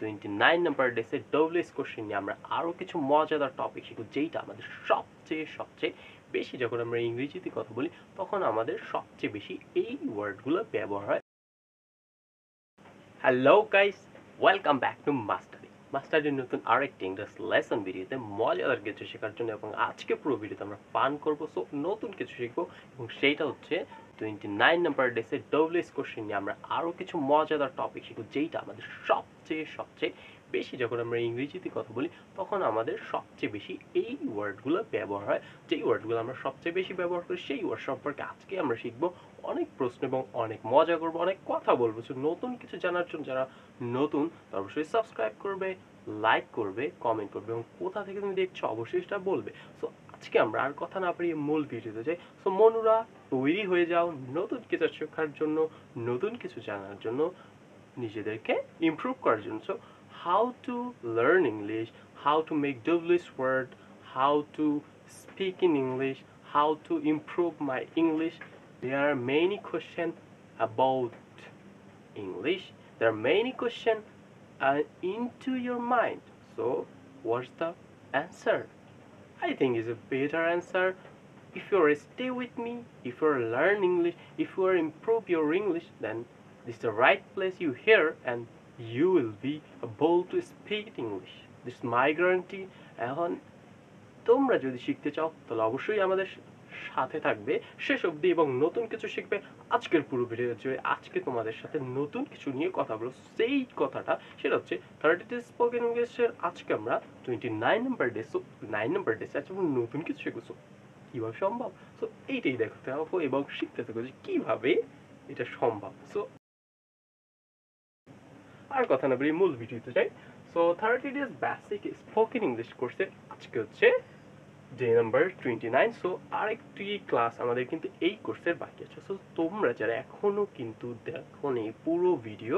29 number ডেসে W S question নিয়ে আমরা আরও কিছু মজাদার টপিক শিখব, যেইটা আমাদের সবচেয়ে বেশি যখন আমরা ইংরেজিতে কথা বলি তখন আমাদের সবচেয়ে বেশি এই ওয়ার্ডগুলো ব্যবহার হয়। Hello guys, welcome back to মাস্টারির নতুন আরেকটি ইংলিশ লেসন ভিডিওতে মজাদার কিছু শেখার জন্য, এবং আজকে পুরো ভিডিওতে আমরা ফান করবো, সো নতুন কিছু শিখবো, এবং সেইটা হচ্ছে 29 নাম্বার ডেসে ডব্লিউএস কোশ্চেন নিয়ে আমরা আরও কিছু মজাদার টপিক শিখবো, যেইটা আমাদের সবচেয়ে বেশি যখন আমরা ইংরেজিতে কথা বলি তখন আমাদের সবচেয়ে বেশি এই ওয়ার্ডগুলো ব্যবহার হয়। যেই ওয়ার্ডগুলো আমরা সবচেয়ে বেশি ব্যবহার করি সেই ওয়ার্ড সম্পর্কে আজকে আমরা শিখবো, অনেক প্রশ্ন এবং অনেক মজা করবো, অনেক কথা বলবো। সো নতুন কিছু জানার জন্য যারা নতুন তারা অবশ্যই সাবস্ক্রাইব করবে, লাইক করবে, কমেন্ট করবে, এবং কোথা থেকে তুমি দেখছো অবশ্যই সেটা বলবে। সো আজকে আমরা আর কথা না পারি মূল ভিডিওতে যাই। সো মনুরা, তৈরি হয়ে যাও নতুন কিছু শেখার জন্য, নতুন কিছু জানার জন্য, নিজেদেরকে ইমপ্রুভ করার জন্য। So how to learn English, how to make English word, how to speak in English, how to improve my English. There are many questions about English. There are many questions into your mind. So what's the answer? I think is a better answer. If you are stay with me, if you are learn English, if you are improve your English, then this is the right place you hear, and you will be able to speak English. This is my guarantee. এখন তোমরা যদি শিখতে চাও তাহলে অবশ্যই আমাদের সাথে থাকবে শেষ অবধি এবং নতুন কিছু শিখবে। আজকের পুরো ভিডিও জুড়ে আজকে তোমাদের সাথে নতুন কিছু নিয়ে কথা বলবো। সেই কথাটা সেটা হচ্ছে 30 ডেজ স্পোকেন ইংলিশের আজকে আমরা 29 number day. So 9 number day আজকে আমরা নতুন কিছু শিখবো। কিভাবে সম্ভব? সো এইটাই দেখতে থাকো এবং শিখতে থাকো যে কিভাবে এটা সম্ভব। সো আর কথা না বলি মূল ভিডিওতে যাই। So 30 days basic spoken English কোর্সে আজকে হচ্ছে ডে নাম্বার 29। সো আরেকটি ক্লাস আমাদের কিন্তু এই কোর্সের বাকি আছে। সো তোমরা যারা এখনো কিন্তু দেখো এই পুরো ভিডিও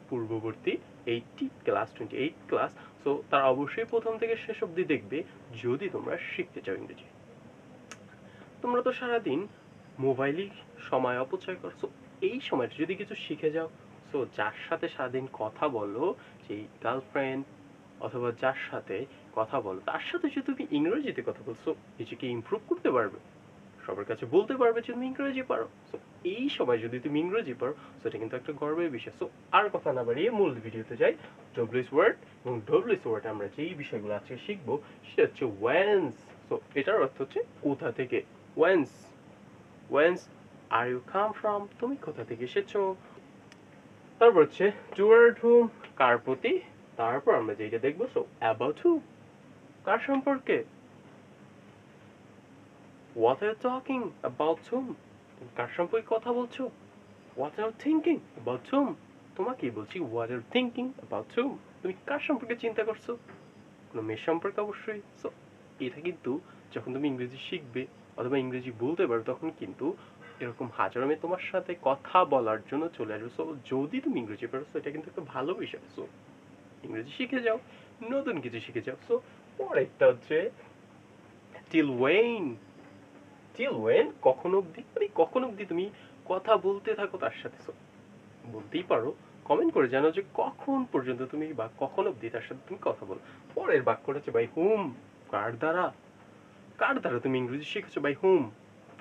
পূর্ববর্তী 80 ক্লাস 28 ক্লাস, সো তারা অবশ্যই প্রথম থেকে শেষ অবধি দেখবে যদি তোমরা শিখতে চাও ইংরেজি। তোমরা তো সারাদিন মোবাইলই সময় অপচয় করছো, এই সময়টা যদি কিছু শিখে যাও, সো যার সাথে সারাদিন কথা বলো, সেই গার্লফ্রেন্ড অথবা যার সাথে কথা বলো তার সাথে যদি তুমি ইংরেজিতে কথা বলছো, নিজেকে ইমপ্রুভ করতে পারবে, সবার কাছে বলতে পারবে যে তুমি ইংরেজি পারো। সো এই সময় যদি তুমি ইংরেজি পারো, সেটা কিন্তু একটা গর্বের বিষয়। সো আর কথা না বাড়িয়ে মূল ভিডিওতে যাই। ডব্লিউএস ওয়ার্ড, এবং ডব্লিউএস ওয়ার্ডে আমরা যেই বিষয়গুলো আজকে শিখবো সেটা হচ্ছে ওয়েন্স। সো এটার অর্থ হচ্ছে কোথা থেকে। Whence, whence are you come from, তুমি কোথা থেকে এসেছো। তারপর হচ্ছে টুয়ার্ড হুম, কার প্রতি। তারপর আমরা যেটা দেখবো, সো অ্যাবাউট হু, কার সম্পর্কে। What are you talking about whom? তুমি কার সম্পর্কে কথা বলছো? What are you thinking about whom? তোমাকেই বলছি what are you thinking about whom? তুমি কার সম্পর্কে চিন্তা করছো? কোনো মেয়ের সম্পর্কে অবশ্যই। সো এটা কিন্তু যখন তুমি ইংরেজি শিখবে অথবা ইংরেজি বলতে পারো তখন কিন্তু এরকম হাজারো মেয়ে তোমার সাথে কথা বলার জন্য চলে আসবে। সো যদি তুমি ইংরেজি পারো, সো এটা কিন্তু একটা ভালো বিষয়। সো ইংরেজি শিখে যাও, নতুন কিছু শিখে যাও। সো পরেরটা হচ্ছে till when। till when কখন অবধি, মানে কখন অবধি তুমি কথা বলতে থাকো তার সাথে। সো বলতেই পারো, কমেন্ট করে জানাও যে কখন পর্যন্ত তুমি বা কখন অবধি তার সাথে তুমি কথা বলো। পরের বাক্যটা হচ্ছে বাই হুম, কার দ্বারা। কার দ্বারা তুমি ইংরেজি শিখেছো? বাই হুম,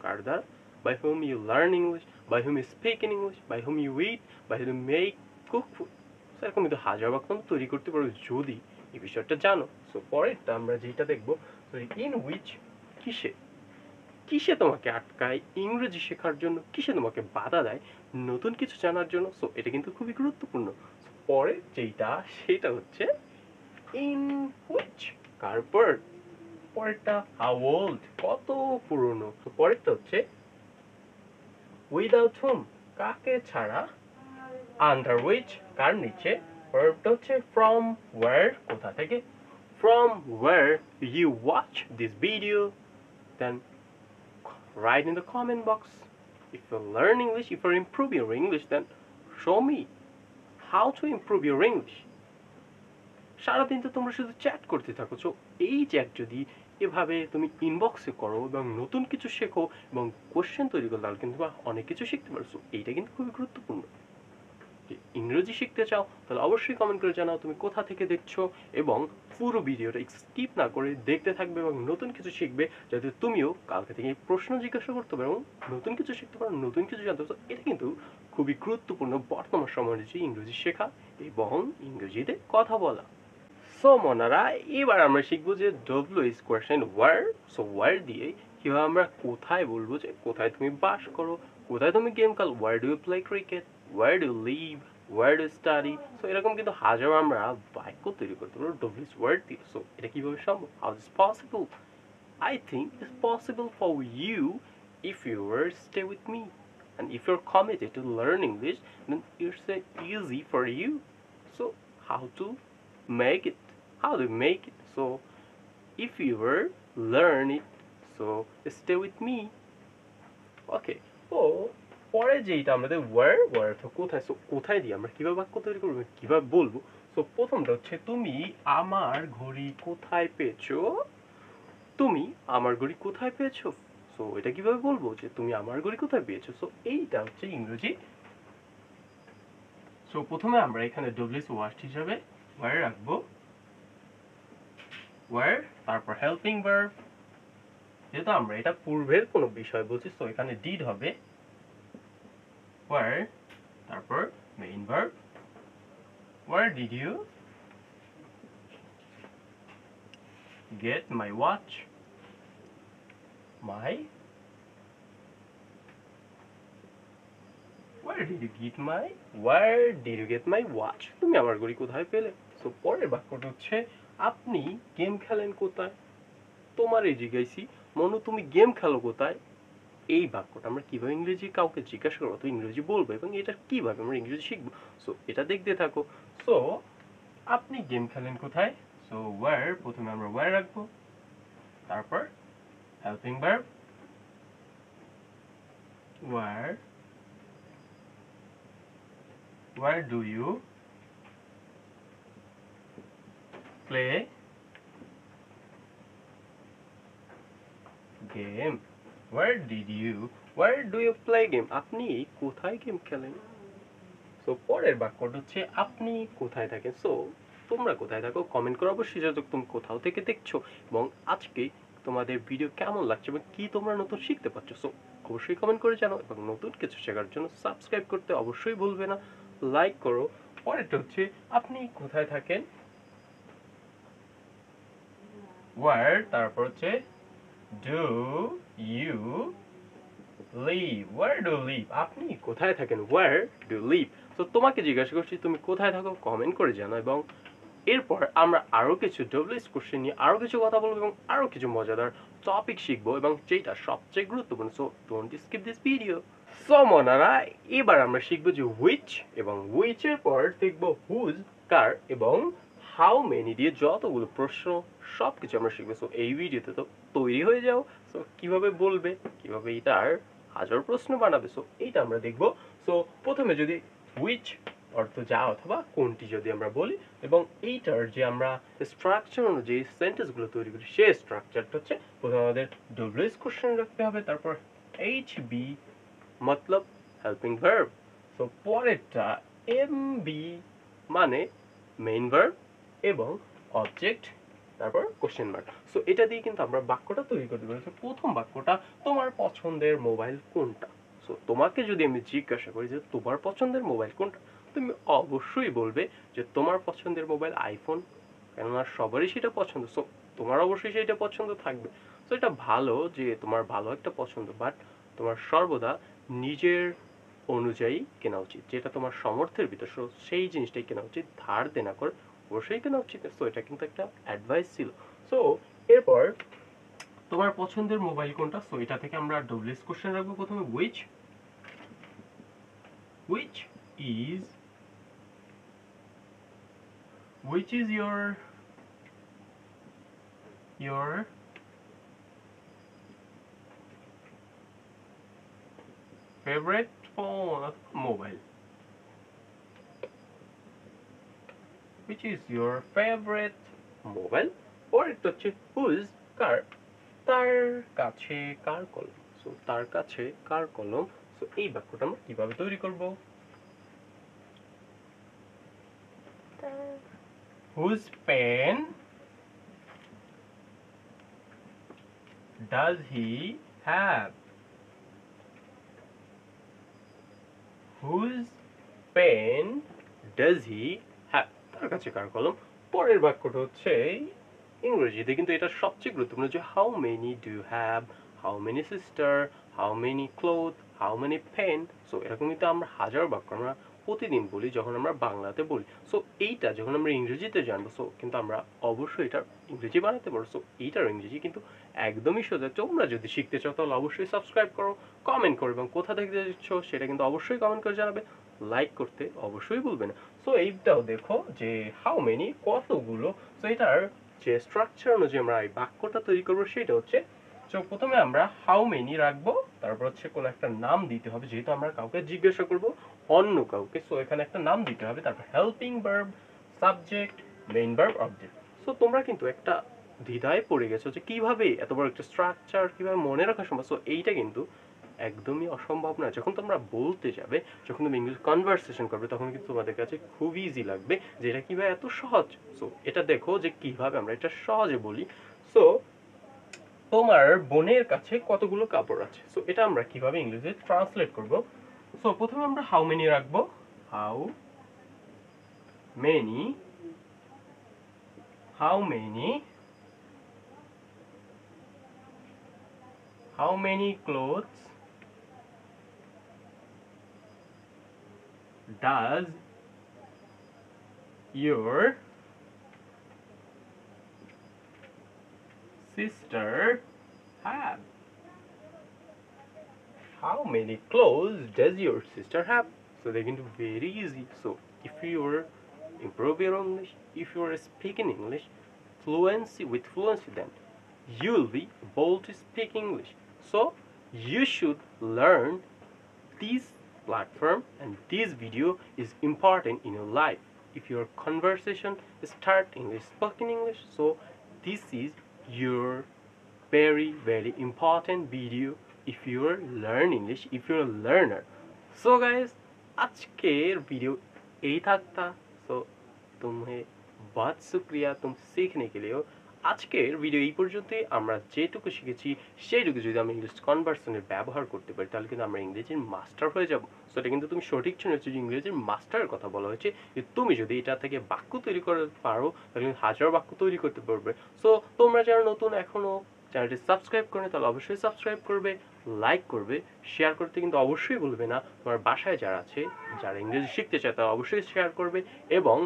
কার দ্বারা। By whom you learn English, by whom you speak in English, by whom you eat, by whom you make cook food. এরকম কিন্তু হাজার বাক্য তৈরি করতে পারো যদি এই বিষয়টা জানো। সো পরেরটা আমরা যেটা দেখবো, ইন উইচ, কিসে। কিসে তোমাকে আটকায় ইংরেজি শেখার জন্য, কিসে তোমাকে বাধা দেয় নতুন কিছু জানার জন্য। সো এটা কিন্তু খুবই গুরুত্বপূর্ণ। পরে যেটা সেটা হচ্ছে ইন হুইচ, কার পর। পরেরটা হাউ ওল্ড, কত পুরনো। তো পরেরটা হচ্ছে উইদাউট হুম, কাকে ছাড়া। আন্ডার হুইচ, কার নিচে। পরেরটা হচ্ছে ফ্রম ওয়্যার, কোথা থেকে। From where you watch this video, then write in the comment box. If you learn English, if you improve your English, then show me how to improve your English. সারাদিন তো তোমরা শুধু chat করতে থাকো। So এই chat যদি এভাবে তুমি ইনবক্সে করো এবং নতুন কিছু শেখো এবং কোশ্চেন তৈরি করো, তাহলে কিন্তু অনেক কিছু শিখতে পারছো। এইটা কিন্তু খুবই গুরুত্বপূর্ণ। ইংরেজি শিখতে চাও তাহলে অবশ্যই কমেন্ট করে জানাও তুমি কোথা থেকে দেখছো, এবং পুরো ভিডিওটা স্কিপ না করে দেখতে থাকবে এবং নতুন কিছু শিখবে, যাতে তুমিও কালকে থেকে প্রশ্ন জিজ্ঞাসা করতে পারো এবং নতুন কিছু শিখতে পারো, নতুন কিছু জানতে পারো। এটা কিন্তু খুবই গুরুত্বপূর্ণ বর্তমান সময়ের যে ইংরেজি শেখা এবং ইংরেজিতে কথা বলা। সো মনারা, এবার আমরা শিখবো যে W is question where. So where দিয়ে কিভাবে আমরা কোথায় বলবো, যে কোথায় তুমি বাস করো, কোথায় তুমি গেম খেলো, where do you play cricket, where do you live, where do study. So এরকম কিন্তু হাজারো আমরা বাক্য তৈরি করতে পারবো ডব্লিউ ইজ ওয়ার্ড দিয়ে। সো এটা কিভাবে সম্ভব, how is possible? I think it's possible for you if you were stay with me, and if you're committed to learn English, then it's easy for you. So how to make it? How to make it? So if you were learn it, so stay with me. Okay. তো পরে যেটা আমাদের where অর্থ কোথায়, so কোথায় দিয়ে আমরা কিভাবে বাক্য তৈরি করবো, কিভাবে বলবো। সো প্রথমটা হচ্ছে তুমি আমার ঘড়ি কোথায় পেয়েছো, তুমি আমার ঘড়ি কোথায় পেয়েছো। সো এটা কিভাবে বলবো যে তুমি আমার ঘড়ি কোথায় পেয়েছো। সো এইটা হচ্ছে ইংরেজি। সো প্রথমে আমরা এখানে ডব্লিউএস ওয়ার্ড হিসাবে ওয়্যার রাখবো, ওয়্যার, তারপর হেল্পিং ভার্ব, যেহেতু আমরা এটা পূর্বের কোনো বিষয় বলছি, সো এখানে ডিড হবে, ওয়্যার, তারপর main verb, where did you get my watch, my where did you get my watch? তুমি আমার ঘড়ি কোথায় পেলে। সো পরের বাক্যটা হচ্ছে আপনি গেম খেলেন কোথায়। তোমারে জিজ্ঞাসি মনু তুমি গেম খেলো কোথায়। এই বাক্যটা আমরা কিভাবে ইংরেজি কাউকে জিজ্ঞাসা করবো তো ইংরেজি বলবো, এবং এটা কিভাবে আমরা ইংরেজি শিখবো। সো এটা দেখতে থাকো। সো আপনি গেম খেলেন কোথায়। সো ওয়্যার, প্রথমে আমরা ওয়্যার রাখবো, তারপর helping verb, where do you play game? Where do you play game? আপনি কোথায় গেম খেলেন। সো পরের বাক্যটা হচ্ছে আপনি কোথায় থাকেন। সো তোমরা কোথায় থাকো কমেন্ট করো অবশ্যই, যাতে তুমি কোথাও থেকে দেখছো এবং আজকে তোমাদের ভিডিও কেমন লাগছে এবং কি তোমরা নতুন শিখতে পারছো। সো অবশ্যই কমেন্ট করে জানাও এবং নতুন কিছু শেখার জন্য সাবস্ক্রাইব করতে অবশ্যই ভুলবে না, লাইক করো। পরেরটা হচ্ছে আপনি কোথায় থাকেন, ওয়্যার, তারপর হচ্ছে do you live, where do live, আপনি কোথায় থাকেন, ওয়্যার ডু লিভ। তো তোমাকে জিজ্ঞাসা করছি তুমি কোথায় থাকো, কমেন্ট করে জানাও। এবং এরপর আমরা আরো কিছু ডব্লিউএস কোশ্চেন নিয়ে আরো কিছু কথা বলবো এবং আরো কিছু মজাদার টপিক শিখবো, এবং যেটা সবচেয়ে গুরুত্বপূর্ণ। So don't skip this video. So মনারা, এবার আমরা শিখবো যে হুইচ, এবং হুইচের পর শিখবো হুজ, কার, এবং হাউ মেনি দিয়ে যতগুলো প্রশ্ন সবকিছু আমরা শিখবো। সো এই ভিডিওতে তো তৈরি হয়ে যাও। সো কিভাবে বলবে, কিভাবে এটার হাজার প্রশ্ন বানাবে, সো এইটা আমরা দেখবো। সো প্রথমে যদি হুইচ অর্থ যা অথবা কোনটি যদি আমরা বলি, এবং এইটার যে আমরা স্ট্রাকচার অনুযায়ী সেন্টেন্সগুলো তৈরি করি, সেই স্ট্রাকচারটা হচ্ছে প্রথমে আমাদের ডব্লিউএস কোশ্চেন রাখতে হবে, তারপর এইচ বি মতলব হেল্পিং ভার্ব। সো পরেরটা এম বি মানে মেইন ভার্ব এবং অবজেক্ট, তারপর কোশ্চেন মার্ক। সো এটা দিয়ে কিন্তু আমরা বাক্যটা তৈরি করতে পারি। প্রথম বাক্যটা তোমার পছন্দের মোবাইল কোনটা। সো তোমাকে যদি আমি জিজ্ঞাসা করি যে তোমার পছন্দের মোবাইল কোনটা, তুমি অবশ্যই বলবে যে তোমার পছন্দের মোবাইল আইফোন, কেননা সবারই সেটা পছন্দ। সো তোমার অবশ্যই সেটা পছন্দ থাকবে। সো এটা ভালো যে তোমার ভালো একটা পছন্দ, বাট তোমার সর্বদা নিজের অনুযায়ী কেনা উচিত, যেটা তোমার সামর্থ্যের ভিতর, সেই জিনিসটাই কেনা উচিত, ধার দেনা করে অবশ্যই কেনা উচিত। সো এটা কিন্তু একটা অ্যাডভাইস ছিল। সো এরপর তোমার পছন্দের মোবাইল কোনটা। সো এটা থেকে আমরা ডব্লিউএস কোশ্চেন রাখবো প্রথমে, which is your favorite phone mobile, which is your favorite mobile। পরেরটা হচ্ছে হুজ, কার, তার কাছে কার কলম। সো তার কাছে কার কলম। সো এই বাক্যটা আমরা কিভাবে তৈরি করব। whose pen does he have? Whose pen does he have? তার কাছে কার কলম? পরের বাক্যটা হচ্ছে ইংরেজিতে, কিন্তু এটা সবচেয়ে গুরুত্বপূর্ণ যে how many do you have, how many sister, how many cloth, how many pen. So এরকম কিন্তু আমরা হাজার বাক্য আমরা প্রতিদিন বলি যখন আমরা বাংলাতে বলি। সো এইটা যখন আমরা ইংরেজিতে জানবো, সো কিন্তু আমরা অবশ্যই এটার ইংরেজি বানাতে পারবো। সো এইটার ইংরেজি কিন্তু একদমই সোজা। তোমরা যদি শিখতে চাও তাহলে অবশ্যই সাবস্ক্রাইব করো, কমেন্ট করো, এবং কোথা থেকে দেখছো সেটা কিন্তু অবশ্যই কমেন্ট করে জানাবে, লাইক করতে অবশ্যই ভুলবে না। সো এইটাও দেখো যে হাউ মেনি কতগুলো। সো এটার যে স্ট্রাকচার অনুযায়ী আমরা এই বাক্যটা তৈরি করবো সেটা হচ্ছে, তো প্রথমে আমরা হাউ মেনি রাখবো, তারপর হচ্ছে কোনো একটা নাম দিতে হবে, যেহেতু আমরা কাউকে জিজ্ঞাসা করব অন্য কাউকে। সো এখানে একটা নাম দিতে হবে, তারপর helping verb, subject, main verb, object. So তোমরা কিন্তু একটা দ্বিধায় পড়ে গেছো যে কিভাবে এত বড় একটা স্ট্রাকচার কিভাবে মনে রাখা সম্ভব। সো এইটা কিন্তু একদমই অসম্ভব না। যখন তোমরা বলতে যাবে, যখন তুমি ইংলিশ কনভারসেশন করবে, তখন কিন্তু তোমাদের কাছে খুব ইজি লাগবে যে এটা কিভাবে এত সহজ। সো এটা দেখো যে কিভাবে আমরা এটা সহজে বলি। সো তোমার বোনের কাছে কতগুলো কাপড় আছে। সো এটা আমরা কিভাবে ইংলিশে ট্রান্সলেট করব। সো প্রথমে আমরা হাউ মেনি রাখবো, how many, how many, how many clothes does your sister have? How many clothes does your sister have? So they're going to be very easy. So if you're improve your English, if you're speaking English with fluency, then you'll be able to speak English. So you should learn this platform, and this video is important in your life. If your conversation start English, spoken English, so this is your very important video if you're learn English, if you're a learner. So guys, আজকের video এই থাকতা। So तुम्हें बहुत शुक्रिया तुम सीखने के लिए। আজকের ভিডিও এই পর্যন্তই। আমরা যেটুকু শিখেছি সেইটুকু যদি আমরা ইংলিশ কনভার্সেশনে ব্যবহার করতে পারি, তাহলে কিন্তু আমরা ইংরেজির মাস্টার হয়ে যাব। সো এটা কিন্তু তুমি সঠিক শুনেছো যে ইংরেজির মাস্টারের কথা বলা হয়েছে, যে তুমি যদি এটা থেকে বাক্য তৈরি করতে পারো তাহলে কিন্তু হাজার বাক্য তৈরি করতে পারবে। সো তোমরা যারা নতুন এখনো চ্যানেলটি সাবস্ক্রাইব করে তাহলে অবশ্যই সাবস্ক্রাইব করবে, লাইক করবে, শেয়ার করতে কিন্তু অবশ্যই ভুলবে না। তোমার বাসায় যারা আছে যারা ইংরেজি শিখতে চায় তারা অবশ্যই শেয়ার করবে। এবং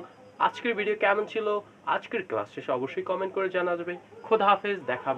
আজকের ভিডিও কেমন ছিল, আজকের ক্লাস শেষে অবশ্যই কমেন্ট করে জানাবে। খোদা হাফেজ, দেখা হবে